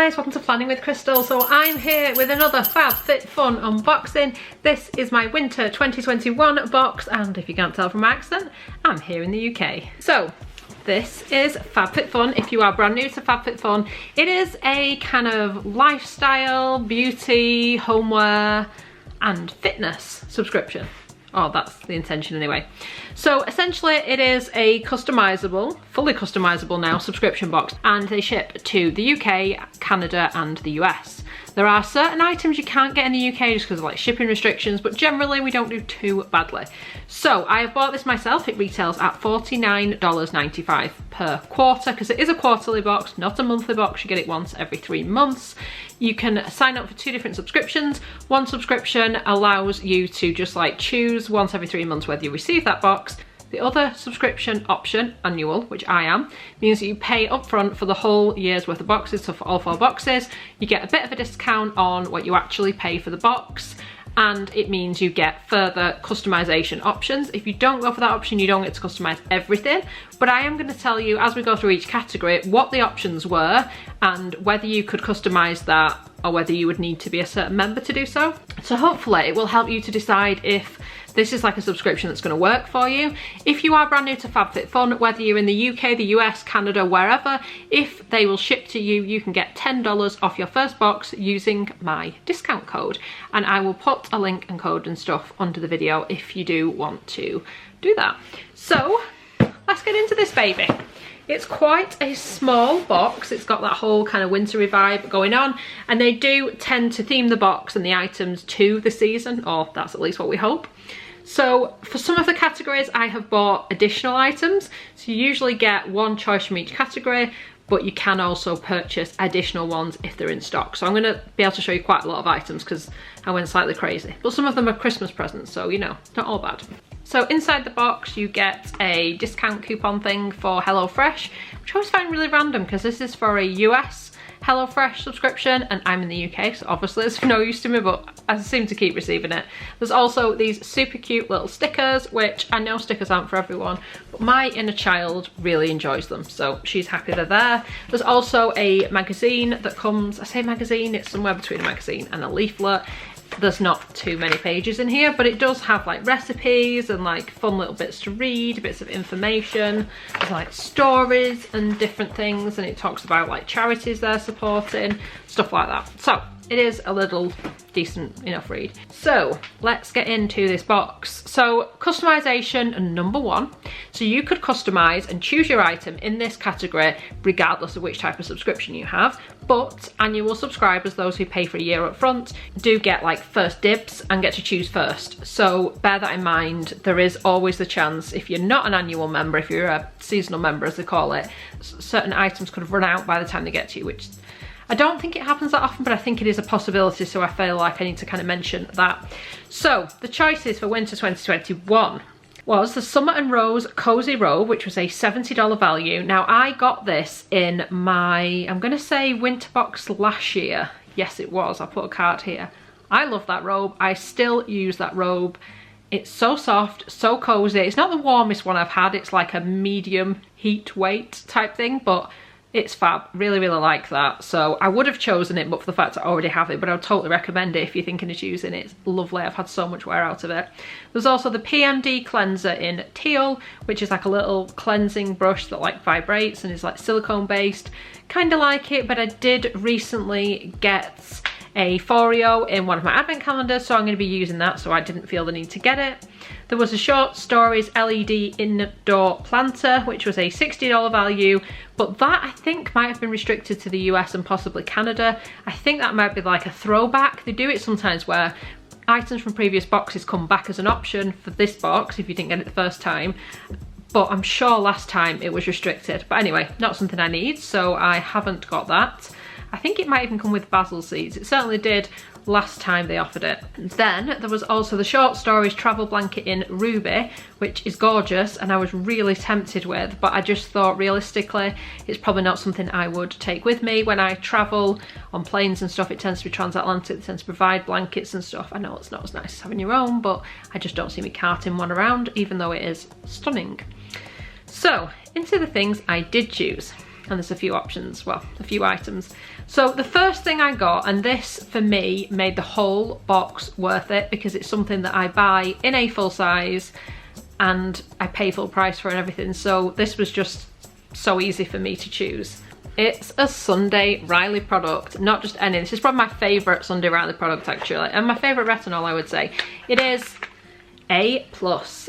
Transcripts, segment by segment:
guys, welcome to Planning with Crystal. So I'm here with another Fab Fit Fun unboxing. This is my winter 2021 box, and if you can't tell from my accent, I'm here in the UK. So this is Fab Fit Fun. If you are brand new to Fab Fit Fun, it is a kind of lifestyle, beauty, homeware and fitness subscription. Oh, that's the intention anyway. So essentially it is a customizable, fully customizable now, subscription box, and they ship to the UK, Canada and the US. There are certain items you can't get in the UK just because of like shipping restrictions, but generally we don't do too badly. So I have bought this myself. It retails at $49.95 per quarter because it is a quarterly box, not a monthly box. You get it once every 3 months. You can sign up for 2 different subscriptions. One subscription allows you to just like choose once every 3 months whether you receive that box. The other subscription option, annual, which I am, means that you pay upfront for the whole year's worth of boxes. So for all 4 boxes, you get a bit of a discount on what you actually pay for the box, and it means you get further customization options. If you don't go for that option, you don't get to customize everything, but I am going to tell you as we go through each category what the options were and whether you could customize that or whether you would need to be a certain member to do so. So hopefully it will help you to decide if this is like a subscription that's going to work for you. If you are brand new to Fab Fit Fun, whether you're in the UK, the US, Canada, wherever, if they will ship to you, you can get $10 off your first box using my discount code. And I will put a link and code and stuff under the video if you do want to do that. So let's get into this baby. It's quite a small box. It's got that whole kind of wintry vibe going on, and they do tend to theme the box and the items to the season, or that's at least what we hope. So for some of the categories I have bought additional items. So you usually get 1 choice from each category, but you can also purchase additional ones if they're in stock. So I'm going to be able to show you quite a lot of items because I went slightly crazy. But some of them are Christmas presents, so you know, not all bad. So inside the box you get a discount coupon thing for HelloFresh, which I always find really random because this is for a US HelloFresh subscription and I'm in the UK, so obviously it's no use to me, but I seem to keep receiving it. There's also these super cute little stickers, which I know stickers aren't for everyone, but my inner child really enjoys them, so she's happy they're there. There's also a magazine that comes, I say magazine, it's somewhere between a magazine and a leaflet. There's not too many pages in here, but it does have like recipes and like fun little bits to read, bits of information. There's like stories and different things, and it talks about like charities they're supporting, stuff like that. So it is a little decent enough read. So let's get into this box. So customization number 1. So you could customize and choose your item in this category regardless of which type of subscription you have, but annual subscribers, those who pay for a year up front, do get like first dibs and get to choose first. So bear that in mind. There is always the chance, if you're not an annual member, if you're a seasonal member as they call it, certain items could run out by the time they get to you, which I don't think it happens that often, but I think it is a possibility, so I feel like I need to kind of mention that. So the choices for winter 2021 was the Summer and Rose Cozy Robe, which was a $70 value. Now I got this in my, I'm gonna say winter box last year. Yes it was, I'll put a card here. I love that robe, I still use that robe. It's so soft, so cozy. It's not the warmest one I've had, it's like a medium heat weight type thing, but it's fab. Really, really like that. So I would have chosen it, but for the fact I already have it, but I would totally recommend it if you're thinking of choosing it. It's lovely. I've had so much wear out of it. There's also the Pmd Cleanser in teal, which is like a little cleansing brush that like vibrates and is like silicone based. Kind of like it, but I did recently get a Foreo in one of my advent calendars, so I'm going to be using that, so I didn't feel the need to get it. There was a Short Stories LED indoor planter, which was a $60 value, but that I think might have been restricted to the US and possibly Canada. I think that might be like a throwback. They do it sometimes where items from previous boxes come back as an option for this box if you didn't get it the first time. But I'm sure last time it was restricted. But anyway, not something I need, so I haven't got that. I think it might even come with basil seeds. It certainly did last time they offered it. Then there was also the Short Stories travel blanket in ruby, which is gorgeous and I was really tempted with, but I just thought realistically it's probably not something I would take with me when I travel on planes and stuff. It tends to be transatlantic, they tend to provide blankets and stuff. I know it's not as nice as having your own, but I just don't see me carting one around, even though it is stunning. So into the things I did choose. and there's a few options, well, a few items. So the first thing I got, and this for me made the whole box worth it because it's something that I buy in a full size and I pay full price for and everything, so this was just so easy for me to choose. It's a Sunday Riley product, not just any. This is probably my favourite Sunday Riley product actually, and my favourite retinol I would say. It is A+.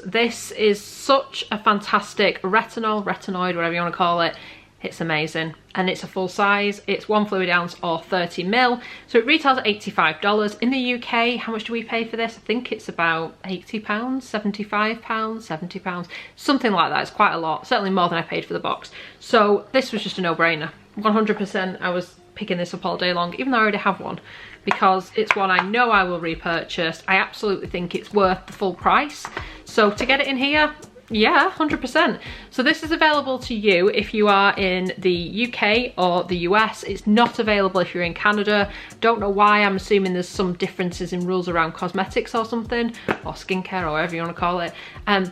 This is such a fantastic retinoid, whatever you want to call it. It's amazing, and it's a full size. It's 1 fluid ounce or 30 ml, so it retails at $85. In the UK, how much do we pay for this? I think it's about £80, £75, £70, something like that. It's quite a lot, certainly more than I paid for the box. So this was just a no-brainer. 100% I was picking this up all day long, even though I already have one, because it's one I know I will repurchase. I absolutely think it's worth the full price. So to get it in here, yeah, 100%. So this is available to you if you are in the UK or the US. It's not available if you're in Canada. Don't know why. I'm assuming there's some differences in rules around cosmetics or something, or skincare, or whatever you want to call it.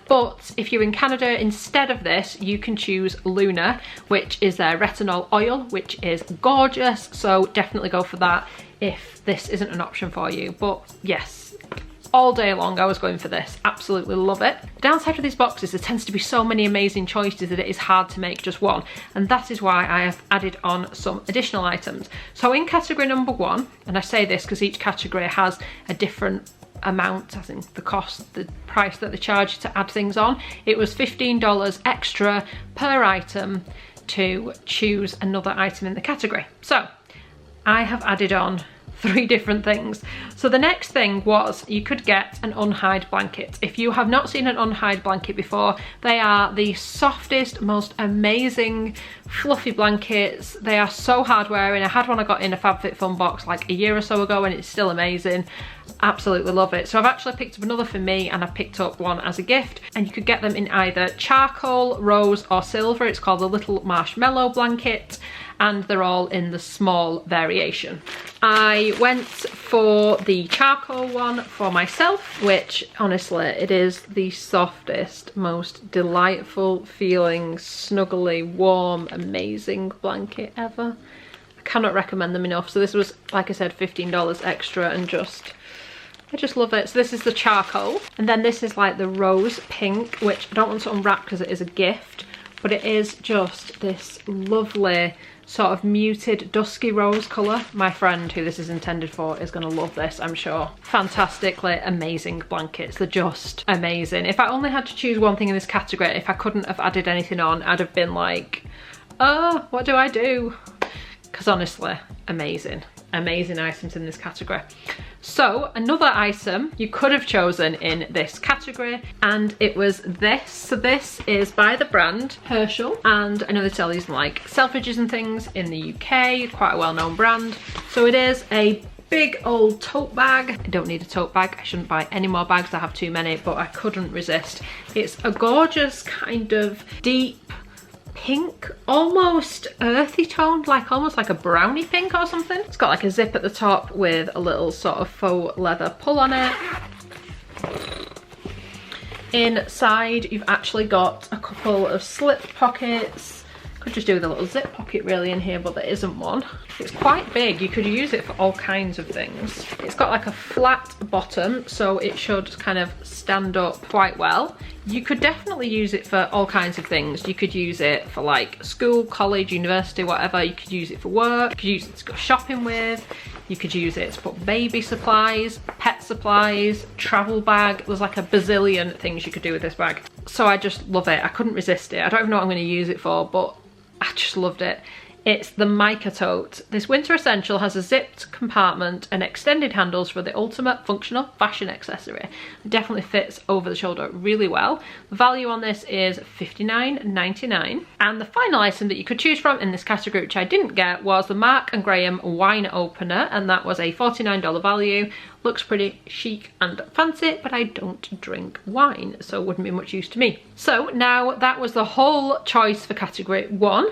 But if you're in Canada, instead of this, you can choose Luna, which is their retinol oil, which is gorgeous. So definitely go for that if this isn't an option for you. But yes, all day long I was going for this. Absolutely love it. The downside of these boxes, there tends to be so many amazing choices that it is hard to make just one, and that is why I have added on some additional items. So in category number 1, and I say this because each category has a different amount, I think the cost, the price that they charge to add things on, it was $15 extra per item to choose another item in the category. So I have added on 3 different things. So the next thing was you could get an Unhide blanket. If you have not seen an Unhide blanket before, they are the softest, most amazing fluffy blankets. They are so hard wearing. I had one I got in a Fab Fit Fun box like a year or so ago and it's still amazing. Absolutely love it. So I've actually picked up another for me, and I've picked up one as a gift, and you could get them in either charcoal, rose or silver. It's called the Little Marshmallow blanket, and they're all in the small variation. I went for the charcoal one for myself, which honestly it is the softest, most delightful feeling, snuggly, warm, amazing blanket ever. I cannot recommend them enough. So this was, like I said, $15 extra, and I just love it. So this is the charcoal, and then this is like the rose pink, which I don't want to unwrap because it is a gift, but it is just this lovely sort of muted dusky rose colour. My friend who this is intended for is going to love this, I'm sure. Fantastically amazing blankets. They're just amazing. If I only had to choose one thing in this category, if I couldn't have added anything on, I'd have been like, oh, what do I do? Because honestly, amazing. Amazing items in this category. So another item you could have chosen in this category, and it was this. So this is by the brand Herschel, and I know they sell these in like Selfridges and things in the UK, quite a well-known brand. So it is a big old tote bag. I don't need a tote bag. I shouldn't buy any more bags. I have too many, but I couldn't resist. It's a gorgeous kind of deep pink, almost earthy toned, like almost like a brownie pink or something. It's got like a zip at the top with a little sort of faux leather pull on it. Inside you've actually got a couple of slip pockets. Could just do with a little zip pocket really in here, but there isn't one. It's quite big. You could use it for all kinds of things. It's got like a flat bottom, so it should kind of stand up quite well. You could definitely use it for all kinds of things. You could use it for like school, college, university, whatever. You could use it for work. You could use it to go shopping with. You could use it to put baby supplies, pet supplies, travel bag. There's like a bazillion things you could do with this bag. So I just love it. I couldn't resist it. I don't even know what I'm going to use it for, but I just loved it. It's the Mica Tote. This winter essential has a zipped compartment and extended handles for the ultimate functional fashion accessory. It definitely fits over the shoulder really well. The value on this is $59.99. And the final item that you could choose from in this category, which I didn't get, was the Mark & Graham wine opener, and that was a $49 value. Looks pretty chic and fancy, but I don't drink wine, so it wouldn't be much use to me. So now that was the whole choice for category 1.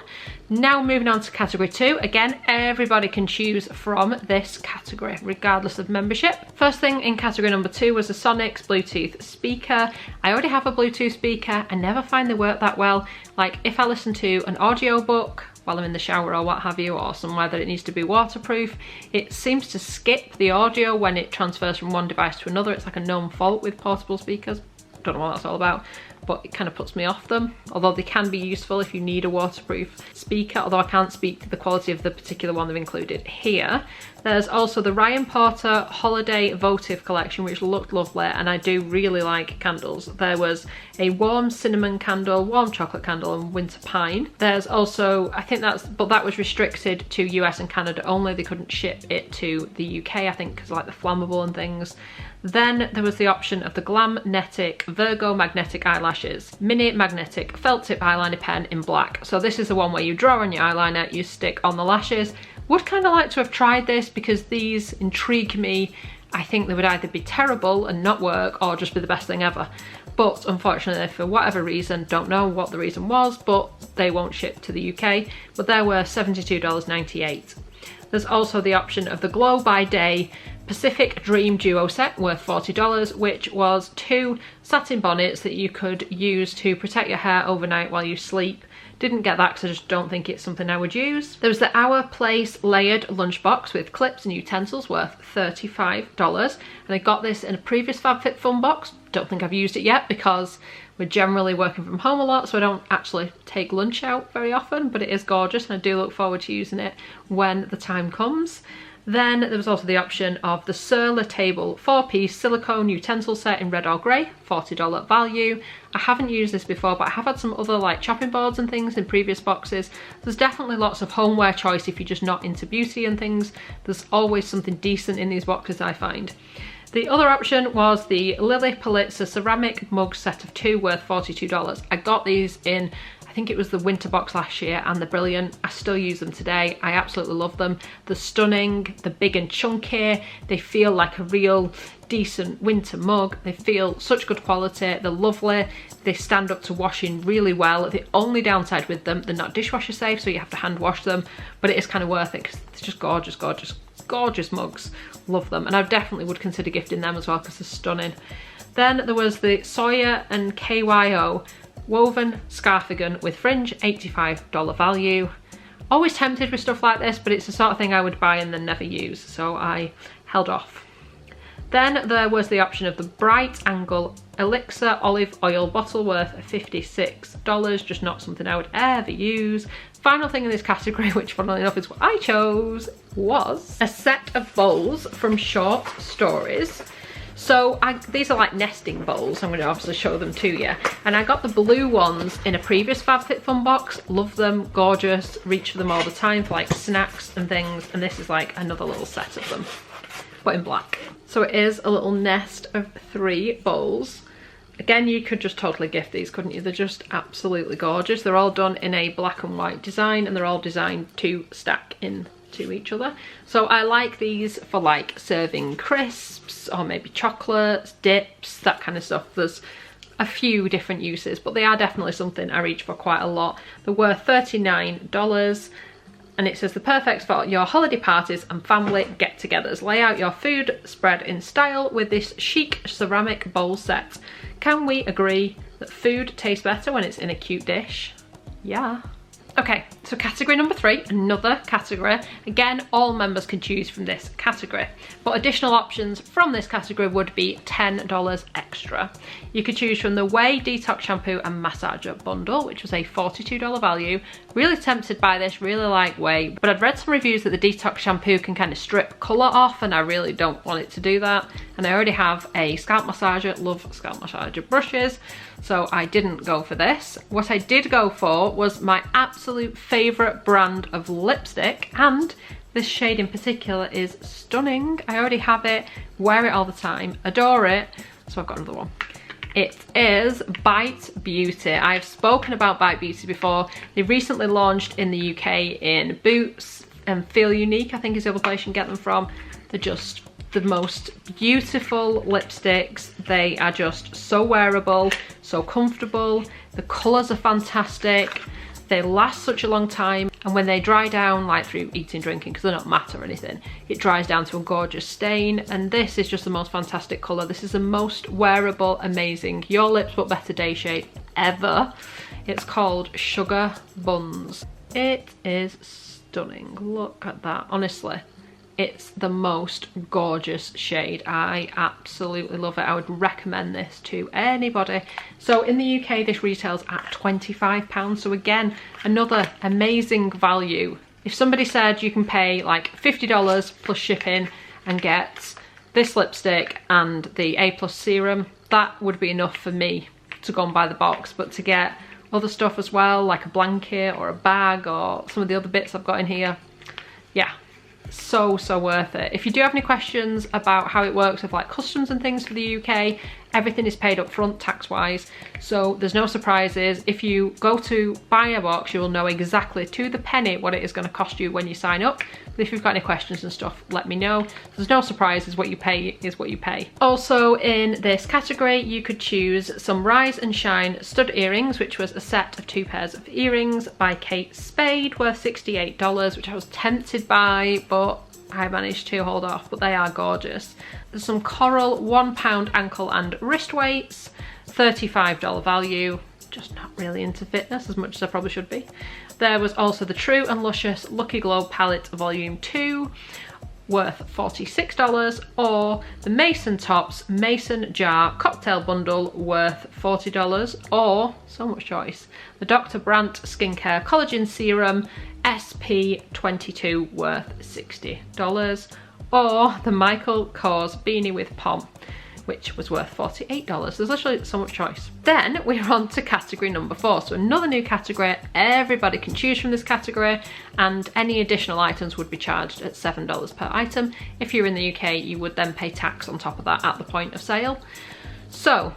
Now moving on to category 2. Again, everybody can choose from this category, regardless of membership. First thing in category number 2 was a Sonic's Bluetooth speaker. I already have a Bluetooth speaker. I never find they work that well. Like if I listen to an audiobook while I'm in the shower or what have you, or somewhere that it needs to be waterproof. It seems to skip the audio when it transfers from one device to another. It's like a known fault with portable speakers. Don't know what that's all about, but it kind of puts me off them, although they can be useful if you need a waterproof speaker, although I can't speak to the quality of the particular one they've included here. There's also the Ryan Porter Holiday Votive collection, which looked lovely, and I do really like candles. There was a warm cinnamon candle, warm chocolate candle, and winter pine. There's also, I think but that was restricted to US and Canada only. They couldn't ship it to the UK, I think, because like the flammable and things. Then there was the option of the Glamnetic Virgo Magnetic Eyelashes, mini magnetic felt tip eyeliner pen in black. So this is the one where you draw on your eyeliner, you stick on the lashes. Would kind of like to have tried this because these intrigue me. I think they would either be terrible and not work or just be the best thing ever. But unfortunately, for whatever reason, don't know what the reason was, but they won't ship to the UK. But they were $72.98. There's also the option of the Glow by Day Pacific Dream Duo set worth $40, which was 2 satin bonnets that you could use to protect your hair overnight while you sleep. Didn't get that because I just don't think it's something I would use. There was the Our Place layered lunchbox with clips and utensils worth $35, and I got this in a previous Fab Fit Fun box. Don't think I've used it yet because we're generally working from home a lot, so I don't actually take lunch out very often, but it is gorgeous and I do look forward to using it when the time comes. Then there was also the option of the Sur La Table 4-piece silicone utensil set in red or grey, $40 value. I haven't used this before, but I have had some other like chopping boards and things in previous boxes. There's definitely lots of homeware choice if you're just not into beauty and things. There's always something decent in these boxes, I find. The other option was the Lilly Pulitzer ceramic mug set of 2 worth $42. I got these in, I think it was the winter box last year, and they're brilliant. I still use them today. I absolutely love them. They're stunning, they're big and chunky, they feel like a real decent winter mug. They feel such good quality, they're lovely, they stand up to washing really well. The only downside with them, they're not dishwasher safe, so you have to hand wash them, but it is kind of worth it because they're just gorgeous, gorgeous, gorgeous mugs. Love them, and I definitely would consider gifting them as well because they're stunning. Then there was the Sawyer and KYO woven scarfigan with fringe, $85 value. Always tempted with stuff like this, but it's the sort of thing I would buy and then never use, so I held off. Then there was the option of the Bright Angle Elixir olive oil bottle worth $56, just not something I would ever use. Final thing in this category, which funnily enough is what I chose, was a set of bowls from Short Stories. So these are like nesting bowls. I'm going to obviously show them to you. And I got the blue ones in a previous Fab Fit Fun box. Love them, gorgeous, reach for them all the time for like snacks and things. And this is like another little set of them, but in black. So it is a little nest of 3 bowls. Again, you could just totally gift these, couldn't you? They're just absolutely gorgeous. They're all done in a black and white design, and they're all designed to stack into each other. So I like these for like serving crisps or maybe chocolates, dips, that kind of stuff. There's a few different uses, but they are definitely something I reach for quite a lot. They're worth $39. And it says the perfect for your holiday parties and family get-togethers. Lay out your food spread in style with this chic ceramic bowl set. Can we agree that food tastes better when it's in a cute dish? Yeah. Okay, so category number 3, another category. Again, all members can choose from this category, but additional options from this category would be $10 extra. You could choose from the Way Detox Shampoo and Massager bundle, which was a $42 value. Really tempted by this, really like Way, but I'd read some reviews that the detox shampoo can kind of strip colour off, and I really don't want it to do that. And I already have a scalp massager, love scalp massager brushes, so I didn't go for this. What I did go for was my absolute favourite brand of lipstick, and this shade in particular is stunning. I already have it, wear it all the time, adore it, so I've got another one. It is Bite Beauty. I've spoken about Bite Beauty before. They recently launched in the UK in Boots and Feel Unique, I think is the other place you can get them from. They're just the most beautiful lipsticks. They are just so wearable, so comfortable. The colours are fantastic. They last such a long time, and when they dry down, like through eating, drinking, because they're not matte or anything, it dries down to a gorgeous stain. And this is just the most fantastic colour. This is the most wearable, amazing Your Lips But Better Day shade ever. It's called Sugar Buns. It is stunning. Look at that. Honestly, it's the most gorgeous shade. I absolutely love it. I would recommend this to anybody. So in the UK, this retails at £25. So again, another amazing value. If somebody said you can pay like $50 plus shipping and get this lipstick and the A+ serum, that would be enough for me to go and buy the box. But to get other stuff as well, like a blanket or a bag or some of the other bits I've got in here, yeah, so worth it. If you do have any questions about how it works with like customs and things for the UK, everything is paid up front tax wise, so there's no surprises. If you go to buy a box, you will know exactly to the penny what it is going to cost you when you sign up. But if you've got any questions and stuff, let me know. There's no surprises. What you pay is what you pay. Also in this category, you could choose some Rise and Shine stud earrings, which was a set of 2 pairs of earrings by Kate Spade, worth $68, which I was tempted by, but I managed to hold off. But they are gorgeous. There's some coral £1 ankle and wrist weights, $35 value. Just not really into fitness as much as I probably should be. There was also the True and Luscious Lucky Glow Palette Volume 2, worth $46, or the Mason Tops Mason Jar Cocktail Bundle, worth $40, or, so much choice, the Dr. Brandt Skincare Collagen Serum SP22, worth $60, or the Michael Kors Beanie with Pom, which was worth $48. There's literally so much choice. Then we're on to category number 4. So another new category. Everybody can choose from this category, and any additional items would be charged at $7 per item. If you're in the UK, you would then pay tax on top of that at the point of sale. So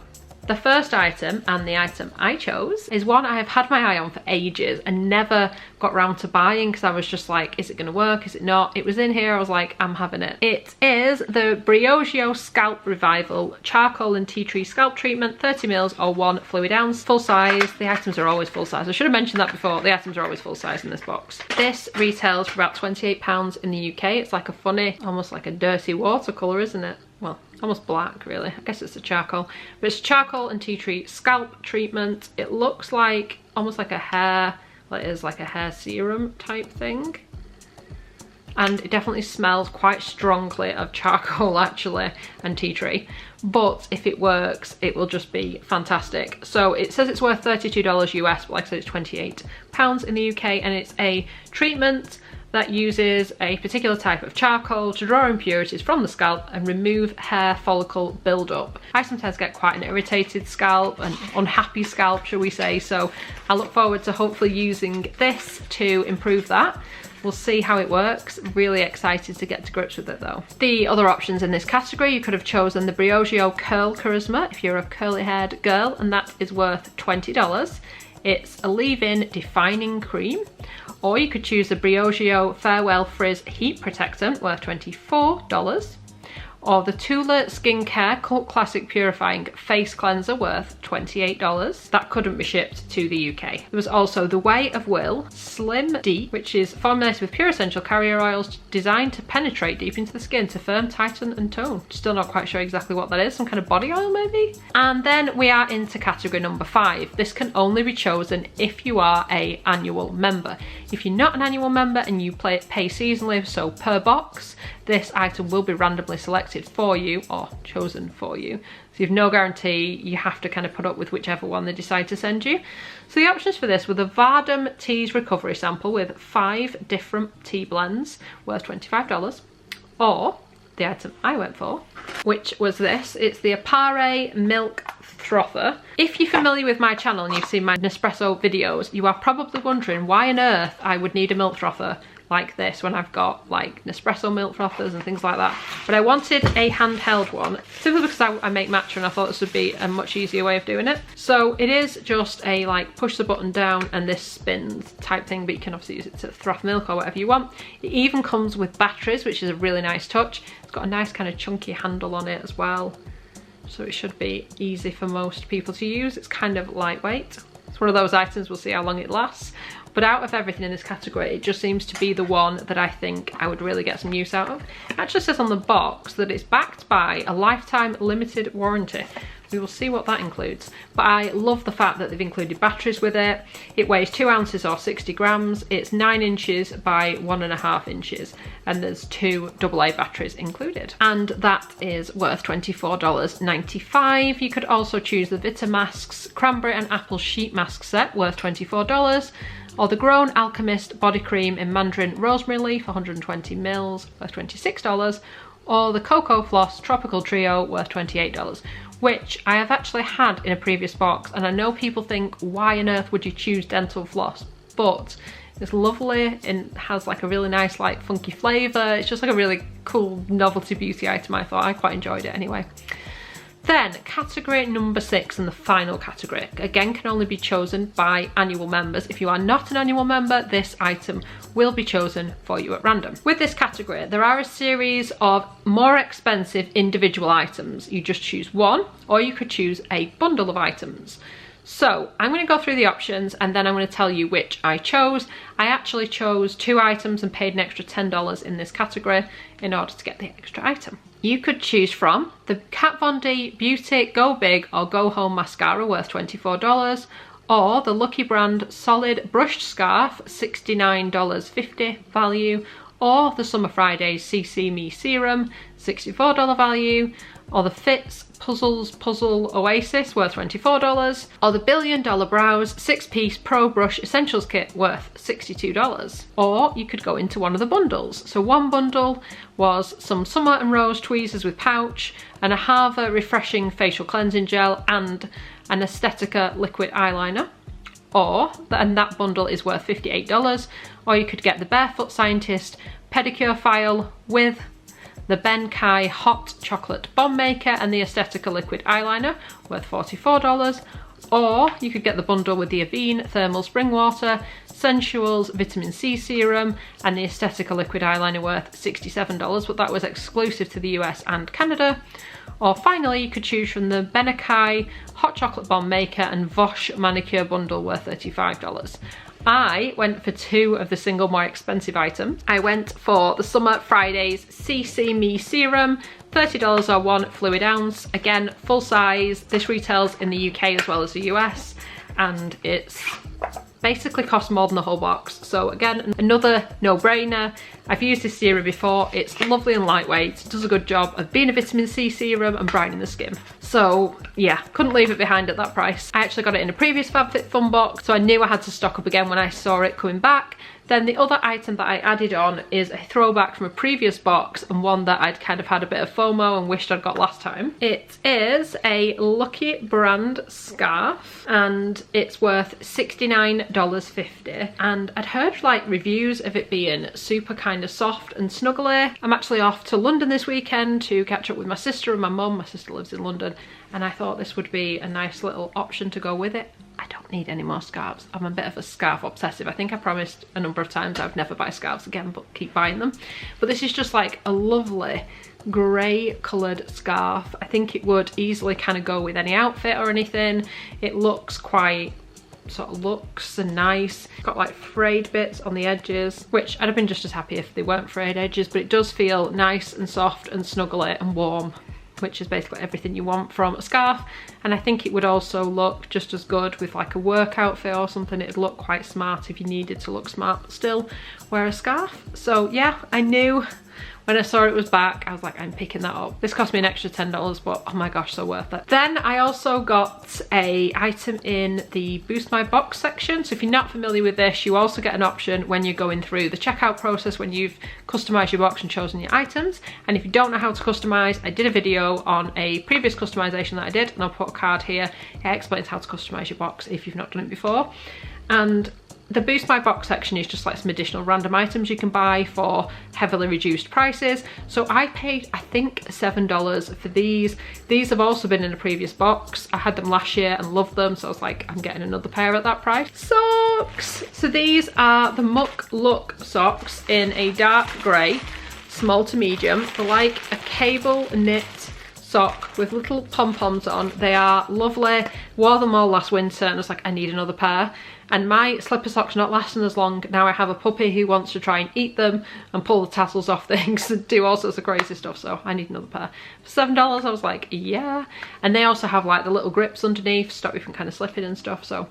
the first item, and the item I chose, is one I have had my eye on for ages and never got round to buying because I was just like, is it going to work? Is it not? It was in here. I was like, I'm having it. It is the Briogeo Scalp Revival Charcoal and Tea Tree Scalp Treatment, 30 mils or 1 fluid ounce, full size. The items are always full size. I should have mentioned that before. The items are always full size in this box. This retails for about £28 in the UK. It's like a funny, almost like a dirty watercolour, isn't it? Well, almost black really. I guess it's a charcoal. But it's charcoal and tea tree scalp treatment. It looks like almost like a hair, like it is like a hair serum type thing. And it definitely smells quite strongly of charcoal actually, and tea tree. But if it works, it will just be fantastic. So it says it's worth $32 US, but like I said, it's £28 in the UK, and it's a treatment that uses a particular type of charcoal to draw impurities from the scalp and remove hair follicle buildup. I sometimes get quite an irritated scalp, an unhappy scalp, shall we say, so I look forward to hopefully using this to improve that. We'll see how it works. Really excited to get to grips with it though. The other options in this category, you could have chosen the Briogeo Curl Charisma if you're a curly haired girl, and that is worth $20. It's a leave-in defining cream. Or you could choose the Briogeo Farewell Frizz Heat Protectant, worth $24. Or the Tula Skincare Cult Classic Purifying Face Cleanser, worth $28. That couldn't be shipped to the UK. There was also the Way of Will Slim Deep, which is formulated with pure essential carrier oils designed to penetrate deep into the skin to firm, tighten and tone. Still not quite sure exactly what that is. Some kind of body oil maybe? And then we are into category number 5. This can only be chosen if you are an annual member. If you're not an annual member and you pay seasonally, so per box, this item will be randomly selected for you or chosen for you. So you've no guarantee, you have to kind of put up with whichever one they decide to send you. So the options for this were the Vardam Teas Recovery Sample with 5 different tea blends, worth $25. Or the item I went for, which was this. It's the Apare Milk Frother. If you're familiar with my channel and you've seen my Nespresso videos, you are probably wondering why on earth I would need a milk frother like this when I've got like Nespresso milk frothers and things like that. But I wanted a handheld one simply because I make matcha and I thought this would be a much easier way of doing it. So it is just a like push the button down and this spins type thing, but you can obviously use it to froth milk or whatever you want. It even comes with batteries, which is a really nice touch. It's got a nice kind of chunky handle on it as well, so it should be easy for most people to use. It's kind of lightweight. It's one of those items, we'll see how long it lasts. But out of everything in this category, it just seems to be the one that I think I would really get some use out of. It actually says on the box that it's backed by a lifetime limited warranty, we will see what that includes. But I love the fact that they've included batteries with it. It weighs 2 ounces or 60 grams. It's 9 inches by 1.5 inches. And there's 2 AA batteries included. And that is worth $24.95. You could also choose the Vita Masks Cranberry and Apple Sheet Mask Set, worth $24. Or the Grown Alchemist Body Cream in Mandarin Rosemary Leaf, 120 mils, worth $26. Or the Cocoa Floss Tropical Trio, worth $28, which I have actually had in a previous box. And I know people think, why on earth would you choose dental floss? But it's lovely and has like a really nice like funky flavour. It's just like a really cool novelty beauty item, I thought. I quite enjoyed it anyway. Then category number 6, and the final category, again can only be chosen by annual members. If you are not an annual member, this item will be chosen for you at random. With this category, there are a series of more expensive individual items. You just choose one, or you could choose a bundle of items. So I'm going to go through the options and then I'm going to tell you which I chose. I actually chose 2 items and paid an extra $10 in this category in order to get the extra item. You could choose from the Kat Von D Beauty Go Big or Go Home Mascara, worth $24, or the Lucky Brand Solid Brushed Scarf, $69.50 value, or the Summer Fridays CC Me Serum, $64 value, or the Fits Puzzle Oasis, worth $24, or the $1 Billion Brows 6-piece Pro Brush Essentials Kit, worth $62. Or you could go into one of the bundles. So one bundle was some Summer and Rose tweezers with pouch, and a Hava Refreshing Facial Cleansing Gel, and an Aesthetica liquid eyeliner. And that bundle is worth $58. Or you could get the Barefoot Scientist pedicure file with the Ben Kai Hot Chocolate Bomb Maker and the Aesthetica liquid eyeliner, worth $44. Or you could get the bundle with the Avene Thermal Spring Water, Sensuals Vitamin C Serum and the Aesthetica liquid eyeliner, worth $67, but that was exclusive to the US and Canada. Or finally, you could choose from the Ben Kai Hot Chocolate Bomb Maker and Vosh Manicure bundle, worth $35. I went for 2 of the single more expensive items. I went for the Summer Fridays CC Me Serum, $30 or 1 fluid ounce. Again, full size. This retails in the UK as well as the US, and it's basically cost more than the whole box. So again, another no-brainer. I've used this serum before. It's lovely and lightweight. It does a good job of being a vitamin C serum and brightening the skin. So yeah, couldn't leave it behind at that price. I actually got it in a previous Fab Fit Fun box, so I knew I had to stock up again when I saw it coming back. Then the other item that I added on is a throwback from a previous box, and one that I'd kind of had a bit of FOMO and wished I'd got last time. It is a Lucky Brand scarf, and it's worth $69.50. And I'd heard like reviews of it being super kind of soft and snuggly. I'm actually off to London this weekend to catch up with my sister and my mum. My sister lives in London, and I thought this would be a nice little option to go with it. I don't need any more scarves. I'm a bit of a scarf obsessive. I think I promised a number of times I would never buy scarves again, but keep buying them. But this is just like a lovely grey coloured scarf. I think it would easily kind of go with any outfit or anything. It looks quite sort of luxe and nice. It's got like frayed bits on the edges, which I'd have been just as happy if they weren't frayed edges, but it does feel nice and soft and snuggly and warm, which is basically everything you want from a scarf. And I think it would also look just as good with like a work outfit or something. It'd look quite smart if you needed to look smart but still wear a scarf. So yeah, I knew when I saw it was back, I was like, I'm picking that up. This cost me an extra $10, but oh my gosh, so worth it. Then I also got a item in the Boost My Box section. So if you're not familiar with this, you also get an option when you're going through the checkout process when you've customized your box and chosen your items. And if you don't know how to customize, I did a video on a previous customization that I did, and I'll put a card here. It explains how to customize your box if you've not done it before. And the Boost My Box section is just like some additional random items you can buy for heavily reduced prices. So I paid, I think, $7 for these. These have also been in a previous box. I had them last year and loved them, so I was like, I'm getting another pair at that price. Socks! So these are the Muck Look socks in a dark grey, small to medium. They're like a cable knit sock with little pom-poms on. They are lovely. Wore them all last winter and I was like, I need another pair. And my slipper socks not lasting as long. Now I have a puppy who wants to try and eat them and pull the tassels off things and do all sorts of crazy stuff, so I need another pair. For $7 I was like, yeah. And they also have like the little grips underneath, stop you from kind of slipping and stuff, so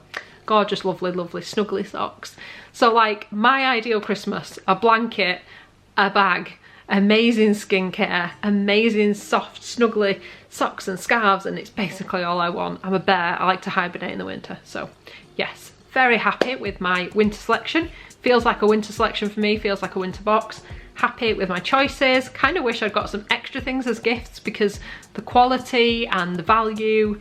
gorgeous, lovely, lovely, snuggly socks. So like my ideal Christmas, a blanket, a bag, amazing skincare, amazing soft snuggly socks and scarves, and it's basically all I want. I'm a bear, I like to hibernate in the winter, so yes. Very happy with my winter selection. Feels like a winter selection for me, feels like a winter box. Happy with my choices. Kind of wish I'd got some extra things as gifts because the quality and the value,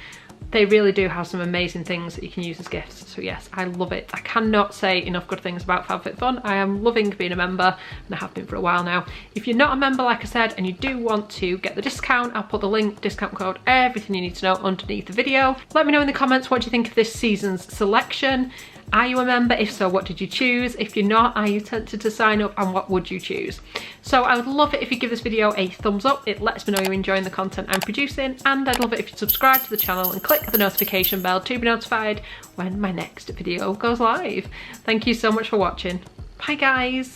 they really do have some amazing things that you can use as gifts. So yes, I love it. I cannot say enough good things about Fab Fit Fun. I am loving being a member and I have been for a while now. If you're not a member, like I said, and you do want to get the discount, I'll put the link, discount code, everything you need to know underneath the video. Let me know in the comments what you think of this season's selection. Are you a member? If so, what did you choose? If you're not, are you tempted to sign up and what would you choose? So I would love it if you give this video a thumbs up. It lets me know you're enjoying the content I'm producing, and I'd love it if you subscribe to the channel and click the notification bell to be notified when my next video goes live. Thank you so much for watching. Bye guys.